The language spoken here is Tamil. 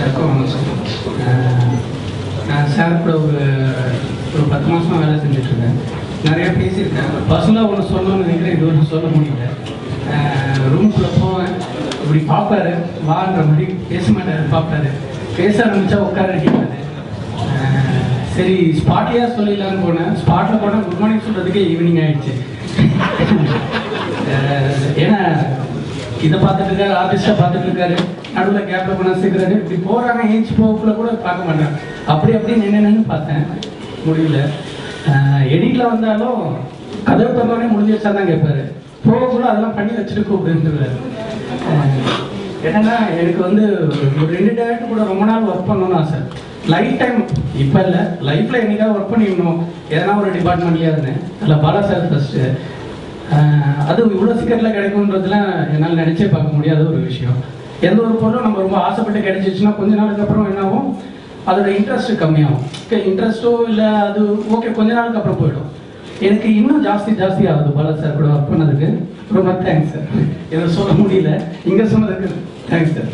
எல்லாருக்கும் நான் சார் கூட ஒரு 10 மாதமாக வேலை செஞ்சுட்ருக்கேன். நிறையா பேசியிருக்கேன். பர்சனலாக ஒன்று சொல்லணும்னு நினைக்கிறேன், இது ஒன்று சொல்ல முடியல. ரூம்குள்ளே போவேன், இப்படி பார்ப்பாரு, வான்ற மாதிரி பேச மாட்டாரு. பார்ப்பாரு, பேச ஆரம்பித்தா உட்கார அடிப்பாரு. சரி ஸ்பாட்லேயே சொல்லிடலான்னு போனேன். ஸ்பாட்டில் போனால் குட் மார்னிங் சொல்கிறதுக்கே ஈவினிங் ஆகிடுச்சு. ஏன்னா இதை பார்த்துட்டு இருக்காரு, ஆர்டிஸ்டாக பார்த்துட்டு இருக்காரு, நடுவில் கேப்பில் போனால் சீக்கிரம் இப்படி போகிறாங்க. ஏஞ்சி போகக்குள்ள கூட பார்க்க மாட்டேன். அப்படி நின்று பார்த்தேன், முடியல. எடிட்டில் வந்தாலும் கதவு தந்தோடனே முடிஞ்சு வச்சா தான் கேட்பாரு. போகக்குள்ள அதெல்லாம் பண்ணி வச்சுட்டு கூப்பிடுறாரு. என்னன்னா எனக்கு ஒரு 2 டேரக்டர் கூட ரொம்ப நாள் ஒர்க் பண்ணணும்னு ஆசை. லைஃப் டைம் இப்போ இல்லை, லைஃப்பில் என்னைக்காவது ஒர்க் பண்ணிடணும் எதனா ஒரு டிபார்ட்மெண்ட்லேயே இருந்தேன். அதில் பாலா சார் ஃபஸ்ட்டு. அது இவ்வளோ சீக்கிரத்தில் கிடைக்கும்ன்றதுலாம் என்னால் நினச்சே பார்க்க முடியாத ஒரு விஷயம். எந்த ஒரு பொருளும் நம்ம ரொம்ப ஆசைப்பட்டு கிடைச்சிச்சுன்னா கொஞ்ச நாளுக்கு அப்புறம் என்னாகும், அதோட இன்ட்ரெஸ்ட்டு கம்மியாகும். இன்ட்ரெஸ்ட்டோ இல்லை அது ஓகே கொஞ்ச நாளுக்கு அப்புறம் போயிடும். எனக்கு இன்னும் ஜாஸ்தி ஆகுது பாலா சார் கூட ஒர்க் பண்ணதுக்கு. ரொம்ப தேங்க்ஸ் சார். எதை சொல்ல முடியல, இங்கே சொன்னதுக்கு தேங்க்ஸ் சார்.